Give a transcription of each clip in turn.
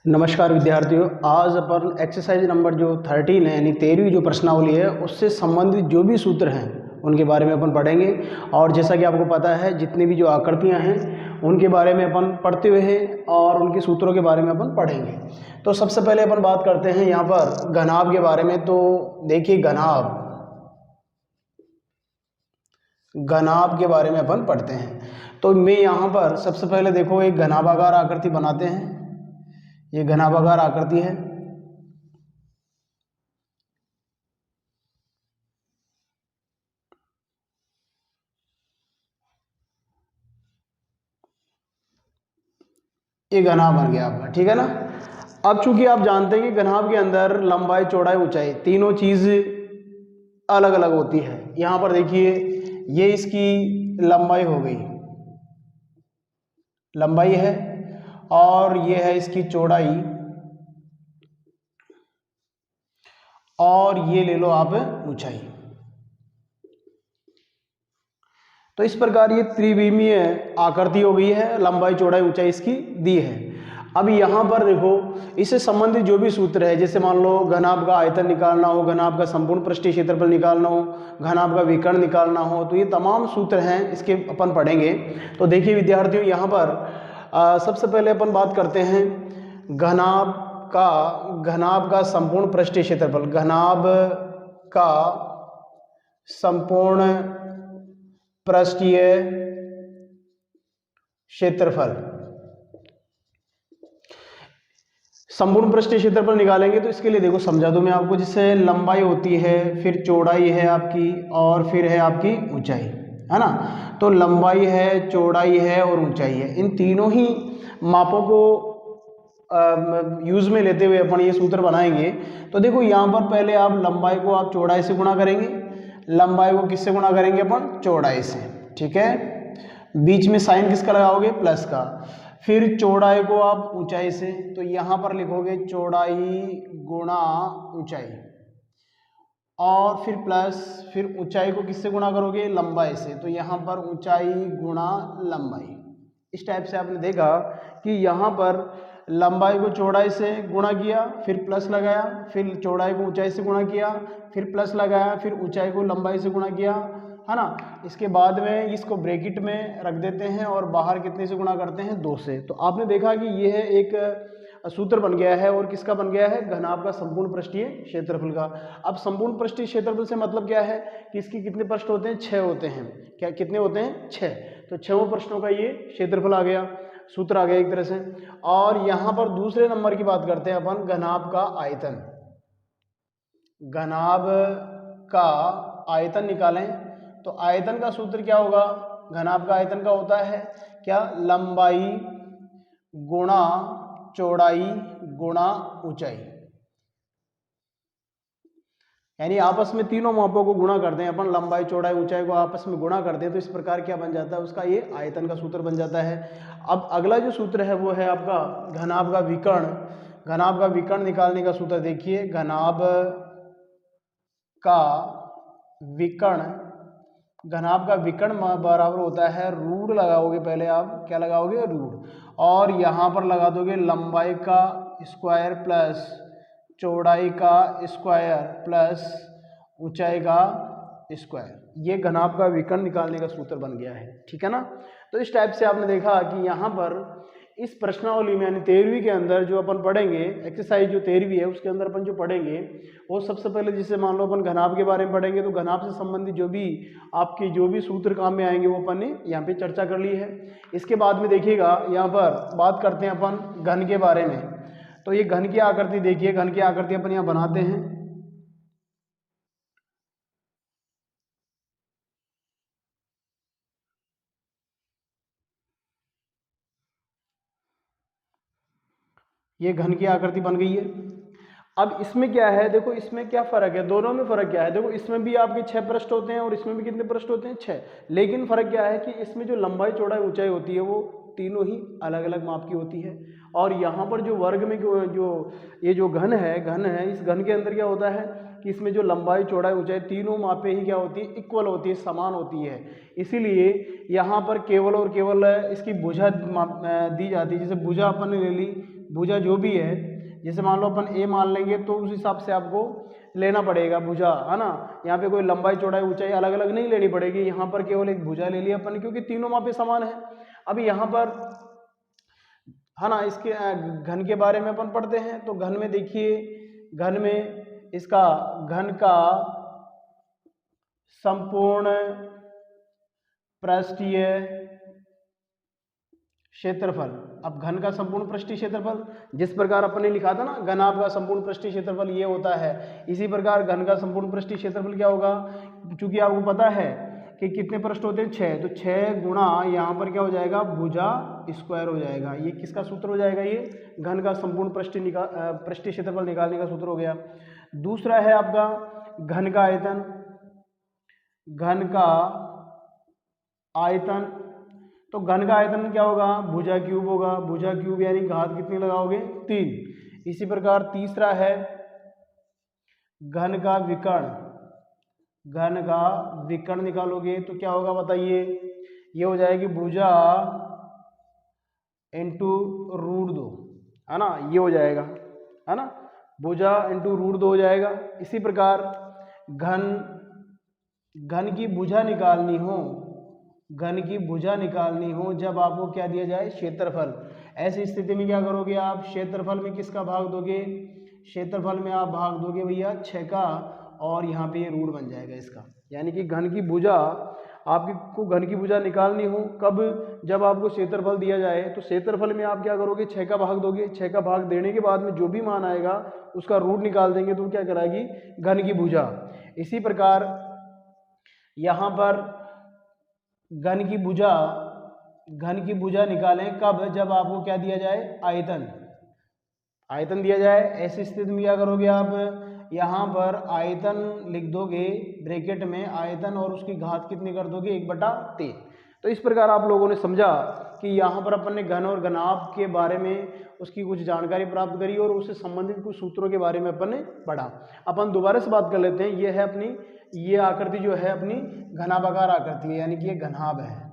नमस्कार विद्यार्थियों, आज अपन एक्सरसाइज नंबर जो 13 है यानी 13वीं जो प्रश्नावली है उससे संबंधित जो भी सूत्र हैं उनके बारे में अपन पढ़ेंगे। और जैसा कि आपको पता है जितनी भी जो आकृतियां हैं उनके बारे में अपन पढ़ते हुए हैं और उनके सूत्रों के बारे में अपन पढ़ेंगे। तो सबसे पहले अपन बात करते हैं यहाँ पर घनाभ के बारे में। तो देखिए घनाभ के बारे में अपन पढ़ते हैं। तो मैं यहाँ पर सबसे पहले देखो एक घनाभाकार आकृति बनाते हैं। ये घनाभाकार आकृति है। ये घनाभ बन गया आपका, ठीक है ना। अब चूंकि आप जानते हैं कि घनाभ के अंदर लंबाई, चौड़ाई, ऊंचाई तीनों चीज अलग अलग होती है। यहां पर देखिए ये इसकी लंबाई हो गई, लंबाई है, और ये है इसकी चौड़ाई, और ये ले लो आप ऊंचाई। तो इस प्रकार ये त्रिविमीय आकृति हो गई है, लंबाई, चौड़ाई, ऊंचाई इसकी दी है। अब यहाँ पर देखो इससे संबंधित जो भी सूत्र है, जैसे मान लो घनाभ का आयतन निकालना हो, घनाभ का संपूर्ण पृष्ठीय क्षेत्रफल निकालना हो, घनाभ का विकर्ण निकालना हो, तो ये तमाम सूत्र हैं, इसके अपन पढ़ेंगे। तो देखिए विद्यार्थियों, यहाँ पर सबसे पहले अपन बात करते हैं घनाभ का संपूर्ण पृष्ठीय क्षेत्रफल। घनाभ का संपूर्ण पृष्ठीय क्षेत्रफल, संपूर्ण पृष्ठीय क्षेत्रफल निकालेंगे तो इसके लिए देखो समझा दूं मैं आपको। जिससे लंबाई होती है, फिर चौड़ाई है आपकी, और फिर है आपकी ऊंचाई, है ना। तो लंबाई है, चौड़ाई है और ऊंचाई है, इन तीनों ही मापों को यूज में लेते हुए अपन ये सूत्र बनाएंगे। तो देखो यहाँ पर पहले आप लंबाई को आप चौड़ाई से गुणा करेंगे, लंबाई को किससे गुणा करेंगे अपन? चौड़ाई से, ठीक है। बीच में साइन किसका लगाओगे? प्लस का। फिर चौड़ाई को आप ऊंचाई से, तो यहां पर लिखोगे चौड़ाई गुणा ऊंचाई, और फिर प्लस, फिर ऊंचाई को किससे गुणा करोगे? लंबाई से, तो यहां पर ऊंचाई गुणा लंबाई। इस टाइप से आपने देखा कि यहाँ पर लंबाई को चौड़ाई से गुणा किया, फिर प्लस लगाया, फिर चौड़ाई को ऊंचाई से गुणा किया, फिर प्लस लगाया, फिर ऊंचाई को लंबाई से गुणा किया, है ना। इसके बाद में इसको ब्रैकेट में रख देते हैं और बाहर कितने से गुणा करते हैं? 2 से। तो आपने देखा कि यह है एक सूत्र बन गया है, और किसका बन गया है? घनाभ का संपूर्ण पृष्ठीय क्षेत्रफल का। अब संपूर्ण पृष्ठीय क्षेत्रफल से मतलब क्या है कि इसके कितने पृष्ठ होते हैं? 6 होते हैं। क्या कितने होते हैं? 6। तो 6 पृष्ठों का ये क्षेत्रफल आ गया, सूत्र आ गया एक तरह से। और यहां पर दूसरे नंबर की बात करते हैं अपन, घनाभ का आयतन। घनाभ का आयतन निकालें तो आयतन का सूत्र क्या होगा? घनाभ का आयतन का होता है क्या? लंबाई गुणा चौड़ाई गुणा ऊंचाई, यानी आपस में तीनों मापों को गुणा करते हैं अपन, लंबाई, चौड़ाई, ऊंचाई को आपस में गुणा करते हैं। तो इस प्रकार क्या बन जाता है? उसका ये आयतन का सूत्र बन जाता है। अब अगला जो सूत्र है वो है आपका घनाभ का विकर्ण। घनाभ का विकर्ण निकालने का सूत्र देखिए, घनाभ का विकर्ण, घनाभ का विकर्ण बराबर होता है, रूट लगाओगे पहले आप, क्या लगाओगे? रूट, और यहां पर लगा दोगे लंबाई का स्क्वायर प्लस चौड़ाई का स्क्वायर प्लस ऊंचाई का स्क्वायर। ये घनाभ का विकर्ण निकालने का सूत्र बन गया है, ठीक है ना। तो इस टाइप से आपने देखा कि यहाँ पर इस प्रश्नावली में यानी 13वीं के अंदर जो अपन पढ़ेंगे, एक्सरसाइज जो 13वीं है उसके अंदर अपन जो पढ़ेंगे वो सबसे पहले, जैसे मान लो अपन घनाभ के बारे में पढ़ेंगे, तो घनाभ से संबंधित जो भी आपके जो भी सूत्र काम में आएंगे वो अपन ने यहाँ पे चर्चा कर ली है। इसके बाद में देखिएगा यहाँ पर बात करते हैं अपन घन के बारे में। तो ये घन की आकृति देखिए, घन की आकृति अपन यहाँ बनाते हैं। ये घन की आकृति बन गई है। अब इसमें क्या है, देखो इसमें क्या फर्क है, दोनों में फर्क क्या है? देखो इसमें भी आपके 6 पृष्ठ होते हैं और इसमें भी कितने पृष्ठ होते हैं? 6। लेकिन फर्क क्या है कि इसमें जो लंबाई, चौड़ाई, ऊंचाई होती है वो तीनों ही अलग अलग माप की होती है। और यहाँ पर जो वर्ग में जो ये जो घन है, इस घन के अंदर क्या होता है कि इसमें जो लंबाई, चौड़ाई, ऊंचाई तीनों मापें ही क्या होती है? इक्वल होती है, समान होती है। इसीलिए यहाँ पर केवल और केवल इसकी भुजा दी जाती है। जैसे भुजा अपन ने ले ली भुजा जो भी है, जैसे मान लो अपन ए मान लेंगे तो उस हिसाब से आपको लेना पड़ेगा भुजा, है ना। यहाँ पे कोई लंबाई चौड़ाई ऊंचाई अलग अलग नहीं लेनी पड़ेगी, यहाँ पर केवल एक भुजा ले लिया अपन, क्योंकि तीनों मापे समान है। अभी यहाँ पर, है ना, इसके घन के बारे में अपन पढ़ते हैं। तो घन में देखिए, घन में इसका घन का संपूर्ण पृष्ठीय क्षेत्रफल। अब घन का संपूर्ण पृष्ठीय क्षेत्रफल जिस प्रकार अपन ने लिखा था ना, घनाभ का संपूर्ण पृष्ठीय क्षेत्रफल ये होता है, इसी प्रकार घन का संपूर्ण पृष्ठीय क्षेत्रफल क्या होगा, क्योंकि आपको पता है कि कितने पृष्ठ होते हैं, 6, तो 6 गुणा यहाँ पर क्या हो जाएगा, भुजा स्क्वायर हो जाएगा। ये किसका सूत्र हो जाएगा, ये घन का संपूर्ण पृष्ठीय क्षेत्रफल निकालने का सूत्र हो गया। दूसरा है आपका घन का आयतन। घन का आयतन, तो घन का आयतन क्या होगा, भुजा क्यूब होगा। भुजा क्यूब यानी घात कितनी लगाओगे, 3। इसी प्रकार तीसरा है घन का विकर्ण। घन का विकर्ण निकालोगे तो क्या होगा बताइए, ये हो जाएगी भुजा इंटू √2, है ना, ये हो जाएगा, है ना, भुजा इंटू √2 हो जाएगा। इसी प्रकार घन की भुजा निकालनी हो, घन की भुजा निकालनी हो जब आपको क्या दिया जाए, क्षेत्रफल। ऐसी स्थिति में क्या करोगे आप, क्षेत्रफल में किसका भाग दोगे, क्षेत्रफल में आप भाग दोगे भैया 6 का, और यहाँ पे ये रूट बन जाएगा इसका। यानी कि घन की भुजा, आपको घन की भुजा निकालनी हो कब, जब आपको क्षेत्रफल दिया जाए, तो क्षेत्रफल में आप क्या करोगे, 6 का भाग दोगे। 6 का भाग देने के बाद में जो भी मान आएगा उसका रूट निकाल देंगे, तो क्या कराएगी, घन की भुजा। इसी प्रकार यहाँ पर घन की भुजा निकालें कब, जब आपको क्या दिया जाए, आयतन। आयतन दिया जाए, ऐसी स्थिति में क्या करोगे आप, यहाँ पर आयतन लिख दोगे ब्रैकेट में, आयतन और उसकी घात कितनी कर दोगे, 1/3। तो इस प्रकार आप लोगों ने समझा कि यहाँ पर अपन ने घन और घनाभ के बारे में उसकी कुछ जानकारी प्राप्त करी और उससे संबंधित कुछ सूत्रों के बारे में अपन ने पढ़ा। अपन दोबारा से बात कर लेते हैं। ये है अपनी, ये आकृति जो है अपनी घनाभाकार आकृति है, यानी कि ये घनाभ है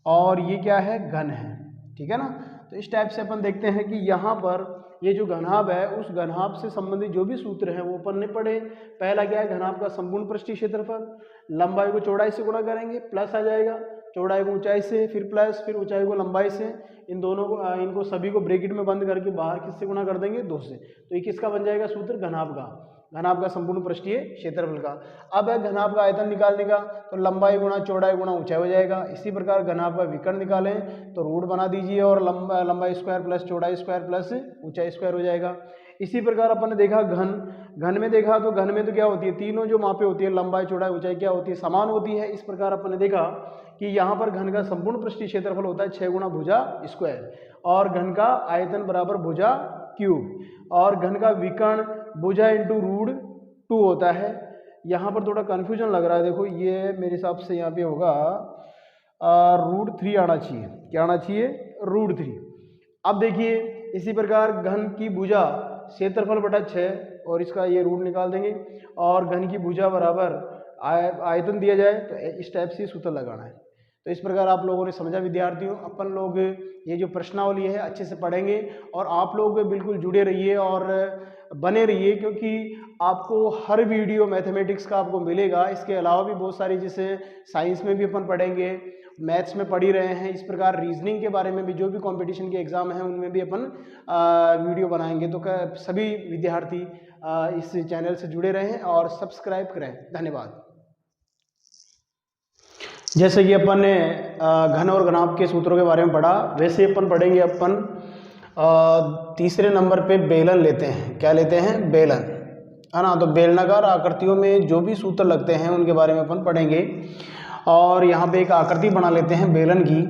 और ये क्या है, घन है, ठीक है ना। तो इस टाइप से अपन देखते हैं कि यहाँ पर ये जो घनाभ है, उस घनाभ से संबंधित जो भी सूत्र हैं वो अपन ने पढ़े। पहला क्या है, घनाभ का संपूर्ण पृष्ठीय क्षेत्रफल, लंबाई को चौड़ाई से गुणा करेंगे, प्लस आ जाएगा, चौड़ाई को ऊंचाई से, फिर प्लस, फिर ऊंचाई को लंबाई से, इन दोनों को, इनको सभी को ब्रैकेट में बंद करके बाहर किससे गुणा कर देंगे, 2 से। तो ये किसका बन जाएगा सूत्र, घनाभ का संपूर्ण पृष्ठीय क्षेत्रफल का। अब है घनाभ का आयतन निकालने का, तो लंबाई गुणा चौड़ाई गुणा ऊंचाई हो जाएगा। इसी प्रकार घनाभ का विकर्ण निकालें तो रूट बना दीजिए और लंबाई स्क्वायर प्लस चौड़ाई स्क्वायर प्लस ऊंचाई स्क्वायर हो जाएगा। इसी प्रकार अपन ने देखा घन में देखा, तो घन में तो क्या होती है, तीनों जो मापे होती है, लंबाई चौड़ाई ऊंचाई क्या होती है, समान होती है। इस प्रकार अपन ने देखा कि यहाँ पर घन का संपूर्ण पृष्ठीय क्षेत्रफल होता है 6 गुणा भुजा स्क्वायर, और घन का आयतन बराबर भुजा क्यूब, और घन का विकर्ण भुजा इंटू √2 होता है। यहाँ पर थोड़ा कन्फ्यूजन लग रहा है, देखो ये मेरे हिसाब से यहाँ पे होगा √3 आना चाहिए, क्या आना चाहिए, √3। अब देखिए इसी प्रकार घन की भुजा क्षेत्रफल बटा 6 और इसका ये रूट निकाल देंगे, और घन की भुजा बराबर आयतन दिया जाए, तो इस टाइप से सूत्र लगाना है। तो इस प्रकार आप लोगों ने समझा विद्यार्थियों। अपन लोग ये जो प्रश्नावली है अच्छे से पढ़ेंगे और आप लोग बिल्कुल जुड़े रहिए और बने रहिए, क्योंकि आपको हर वीडियो मैथमेटिक्स का आपको मिलेगा। इसके अलावा भी बहुत सारी, जैसे साइंस में भी अपन पढ़ेंगे, मैथ्स में पढ़ ही रहे हैं, इस प्रकार रीजनिंग के बारे में भी जो भी कंपटीशन के एग्जाम हैं उनमें भी अपन वीडियो बनाएंगे। तो सभी विद्यार्थी इस चैनल से जुड़े रहें और सब्सक्राइब करें। धन्यवाद। जैसे कि अपन ने घन और घनाभ के सूत्रों के बारे में पढ़ा, वैसे अपन पढ़ेंगे अपन तीसरे नंबर पे बेलन लेते हैं। क्या लेते हैं, बेलन, है ना। तो बेलनाकार आकृतियों में जो भी सूत्र लगते हैं उनके बारे में अपन पढ़ेंगे। और यहाँ पे एक आकृति बना लेते हैं बेलन की।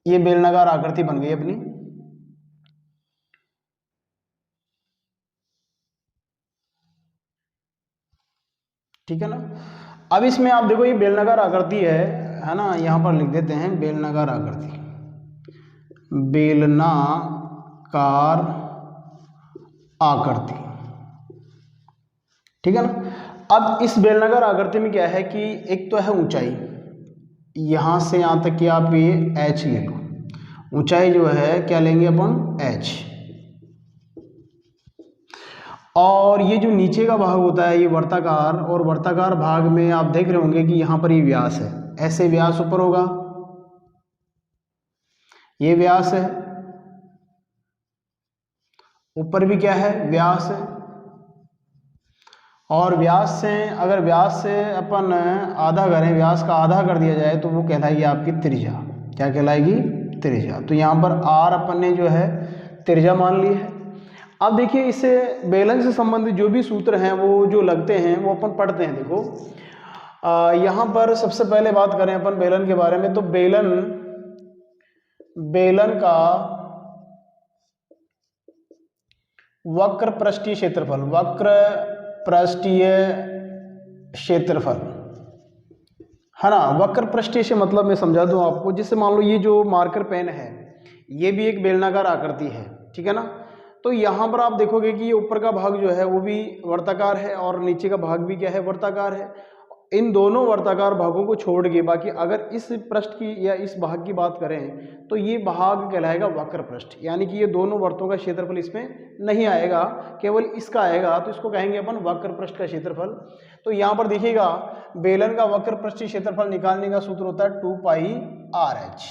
ये बेलनाकार आकृति बन गई अपनी। ठीक है ना। अब इसमें आप देखो ये बेलनाकार आकृति है ना, यहाँ पर लिख देते हैं बेलनाकार आकृति, बेलनाकार आकृति, ठीक है ना। अब इस बेलनाकार आकृति में क्या है कि एक तो है ऊंचाई, यहां से यहां तक कि आप ये h ले लो, ऊंचाई जो है क्या लेंगे अपन h। और ये जो नीचे का भाग होता है ये वर्ताकार, और वर्ताकार भाग में आप देख रहे होंगे कि यहाँ पर ये व्यास है, ऐसे व्यास ऊपर होगा, ये व्यास है, ऊपर भी क्या है व्यास है। और व्यास से अगर व्यास से अपन आधा करें, व्यास का आधा कर दिया जाए तो वो कहलाएगी आपकी त्रिज्या। क्या कहलाएगी? त्रिज्या। तो यहाँ पर r अपन ने जो है त्रिज्या मान ली है। अब देखिए इससे बेलन से संबंधित जो भी सूत्र हैं वो जो लगते हैं वो अपन पढ़ते हैं। देखो यहाँ पर सबसे पहले बात करें अपन बेलन के बारे में, तो बेलन का वक्र पृष्ठीय क्षेत्रफल, वक्र पृष्ठीय क्षेत्रफल है ना। वक्र पृष्ठीय से मतलब मैं समझा दूं आपको, जिससे मान लो ये जो मार्कर पेन है ये भी एक बेलनाकार आकृति है, ठीक है ना। तो यहाँ पर आप देखोगे कि ये ऊपर का भाग जो है वो भी वर्ताकार है और नीचे का भाग भी क्या है वर्ताकार है। इन दोनों वर्ताकार भागों को छोड़ के बाकी अगर इस पृष्ठ की या इस भाग की बात करें तो ये भाग कहलाएगा वक्र पृष्ठ, यानी कि ये दोनों वर्तों का क्षेत्रफल इसमें नहीं आएगा, केवल इसका आएगा, तो इसको कहेंगे अपन वक्र पृष्ठ का क्षेत्रफल। तो यहाँ पर देखिएगा बेलन का वक्र पृष्ठीय क्षेत्रफल निकालने का सूत्र होता है 2πRh,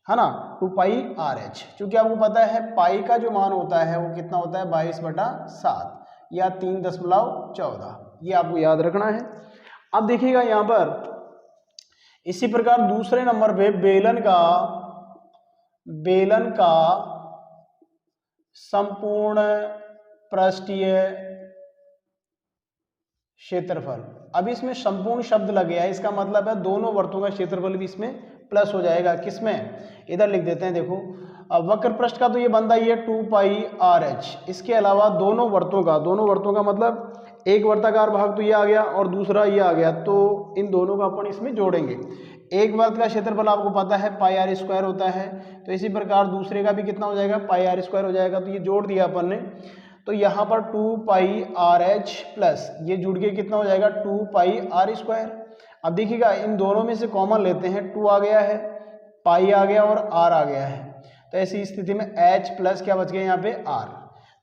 है ना, 2πRh। चूंकि आपको पता है पाई का जो मान होता है वो कितना होता है 22/7 या 3.14, ये आपको याद रखना है। अब देखिएगा यहाँ पर इसी प्रकार दूसरे नंबर पे बेलन का संपूर्ण पृष्ठीय क्षेत्रफल। अब इसमें संपूर्ण शब्द लग गया है, इसका मतलब है दोनों वर्तों का क्षेत्रफल भी इसमें प्लस हो जाएगा। किसमें? इधर लिख देते हैं। देखो अब वक्र पृष्ठ का तो ये बनता ही है 2πRh, इसके अलावा दोनों वर्तों का मतलब एक वर्ताकार भाग तो ये आ गया और दूसरा ये आ गया, तो इन दोनों का अपन इसमें जोड़ेंगे। एक वर्त का क्षेत्रफल आपको पता है πr² होता है, तो इसी प्रकार दूसरे का भी कितना हो जाएगा πr² हो जाएगा, तो ये जोड़ दिया अपन ने। तो यहाँ पर 2πRh प्लस ये जुड़ के कितना हो जाएगा 2πr²। अब देखिएगा इन दोनों में से कॉमन लेते हैं, 2 आ गया है, पाई आ गया और r आ गया है, तो ऐसी स्थिति में h प्लस क्या बच गया यहाँ पे r।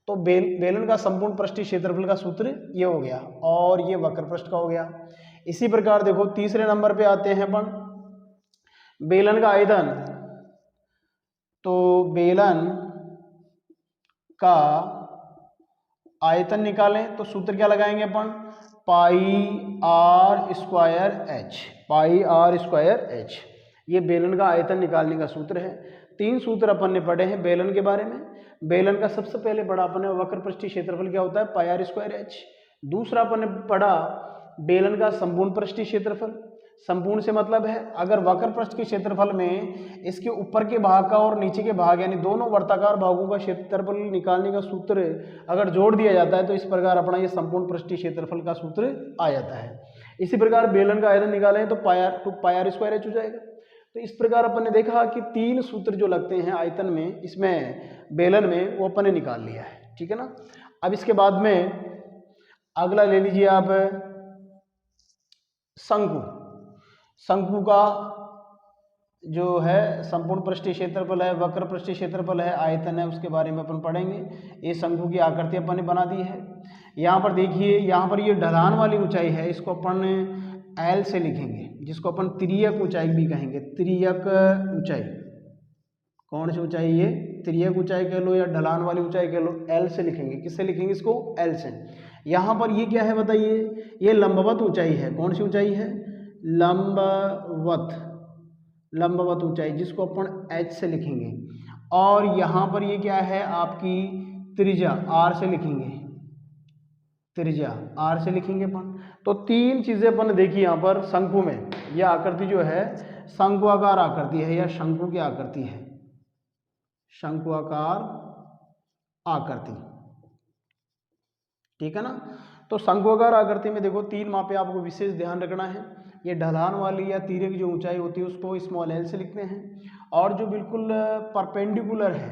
तो बेलन का संपूर्ण पृष्ठीय क्षेत्रफल का सूत्र ये हो गया और ये वक्र पृष्ठ का हो गया। इसी प्रकार देखो तीसरे नंबर पे आते हैं अपन बेलन का आयतन। तो बेलन का आयतन निकालें तो सूत्र क्या लगाएंगे अपन πr²h। ये बेलन का आयतन निकालने का सूत्र है। 3 सूत्र अपन ने पढ़े हैं बेलन के बारे में। बेलन का सबसे पहले पढ़ा अपन ने वक्र पृष्ठीय क्षेत्रफल क्या होता है πr²h। दूसरा अपन ने पढ़ा बेलन का संपूर्ण पृष्ठीय क्षेत्रफल। संपूर्ण से मतलब है अगर वक्र पृष्ठ के क्षेत्रफल में इसके ऊपर के भाग का और नीचे के भाग यानी दोनों वर्ताकार भागों का क्षेत्रफल निकालने का सूत्र अगर जोड़ दिया जाता है तो इस प्रकार अपना ये संपूर्ण पृष्ठीय क्षेत्रफल का सूत्र आ जाता है। इसी प्रकार बेलन का आयतन निकालें तो πr² हो जाएगा। तो इस प्रकार अपन ने देखा कि 3 सूत्र जो लगते हैं आयतन में, इसमें बेलन में, वो अपन ने निकाल लिया है, ठीक है ना। अब इसके बाद में अगला ले लीजिए आप शंकु। शंकु का जो है संपूर्ण पृष्ठीय क्षेत्रफल है, वक्र पृष्ठीय क्षेत्रफल है, आयतन है, उसके बारे में अपन पढ़ेंगे। ये शंकु की आकृति अपन ने बना दी है। यहाँ पर देखिए, यहाँ पर ये ढलान वाली ऊंचाई है, इसको अपन L से लिखेंगे, जिसको अपन तिर्यक ऊंचाई भी कहेंगे। तिर्यक ऊंचाई, कौन सी ऊंचाई? ये तिर्यक ऊंचाई कह लो या ढलान वाली ऊंचाई कह लो, L से लिखेंगे। किससे लिखेंगे इसको? L से। यहाँ पर ये क्या है बताइए? ये लंबवत ऊंचाई है। कौन सी ऊंचाई है? लंबवत ऊंचाई, जिसको अपन h से लिखेंगे। और यहाँ पर ये क्या है आपकी त्रिज्या, r से लिखेंगे। त्रिज्या r से लिखेंगे अपन। तो 3 चीजें अपन देखी यहाँ पर शंकु में। यह आकृति जो है शंकुआकार आकृति है या शंकु की आकृति है, शंकुआकार आकृति, ठीक है ना। तो शंकुआकार आकृति में देखो 3 मापे आपको विशेष ध्यान रखना है। ये ढलान वाली या तिर्यक जो ऊंचाई होती है उसको स्मॉल l से लिखते हैं, और जो बिल्कुल परपेंडिकुलर है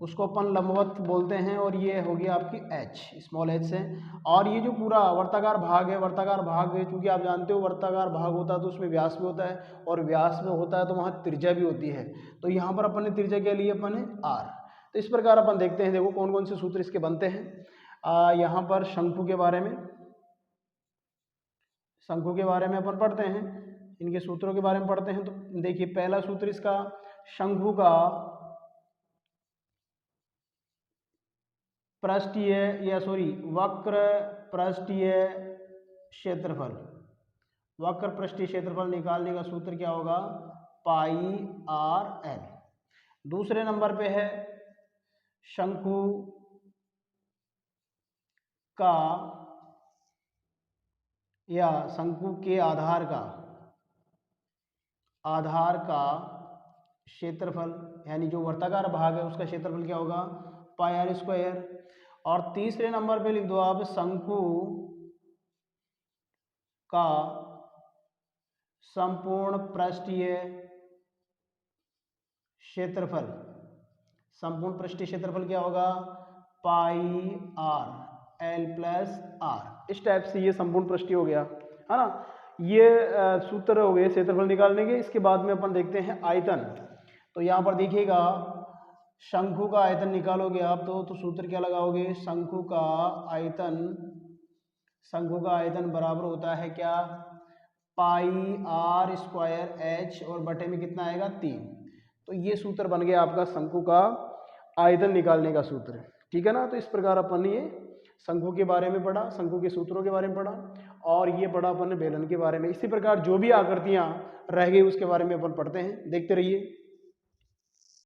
उसको अपन लंबवत बोलते हैं, और ये होगी आपकी एच, स्मॉल एच से। और ये जो पूरा वर्ताकार भाग है, वर्ताकार भाग है, क्योंकि आप जानते हो वर्ताकार भाग होता है तो उसमें व्यास भी होता है, और व्यास में होता है तो वहाँ त्रिज्या भी होती है। तो यहाँ पर अपन ने त्रिज्या क्या ली, अपन ने आर। तो इस प्रकार अपन देखते हैं, देखो कौन कौन से सूत्र इसके बनते हैं। यहाँ पर शंकु के बारे में, शंकु के बारे में अपन पढ़ते हैं, इनके सूत्रों के बारे में पढ़ते हैं। तो देखिए पहला सूत्र इसका, शंकु का पृष्ठीय वक्र पृष्ठीय क्षेत्रफल, वक्र पृष्ठीय क्षेत्रफल निकालने का सूत्र क्या होगा, पाई आर एल। दूसरे नंबर पे है शंकु का या शंकु के आधार का क्षेत्रफल, यानी जो वर्ताकार भाग है उसका क्षेत्रफल क्या होगा, पाई आर स्क्वायर। और तीसरे नंबर पे लिख दो आप शंकु का संपूर्ण पृष्ठीय क्षेत्रफल, संपूर्ण पृष्ठीय क्षेत्रफल क्या होगा, पाई आर एल प्लस आर। इस टाइप से ये संपूर्ण पृष्ठीय हो गया, है ना। ये सूत्र हो गए क्षेत्रफल निकालने के। इसके बाद में अपन देखते हैं आयतन। तो यहाँ पर देखिएगा शंकु का आयतन निकालोगे आप तो सूत्र क्या लगाओगे, शंकु का आयतन बराबर होता है क्या, पाई आर स्क्वायर एच, और बटे में कितना आएगा 3। तो ये सूत्र बन गया आपका शंकु का आयतन निकालने का सूत्र, ठीक है ना। तो इस प्रकार अपन ने ये शंकु के बारे में पढ़ा, शंकु के सूत्रों के बारे में पढ़ा, और ये पढ़ा अपन ने बेलन के बारे में। इसी प्रकार जो भी आकृतियां रह गई उसके बारे में अपन पढ़ते हैं, देखते रहिए।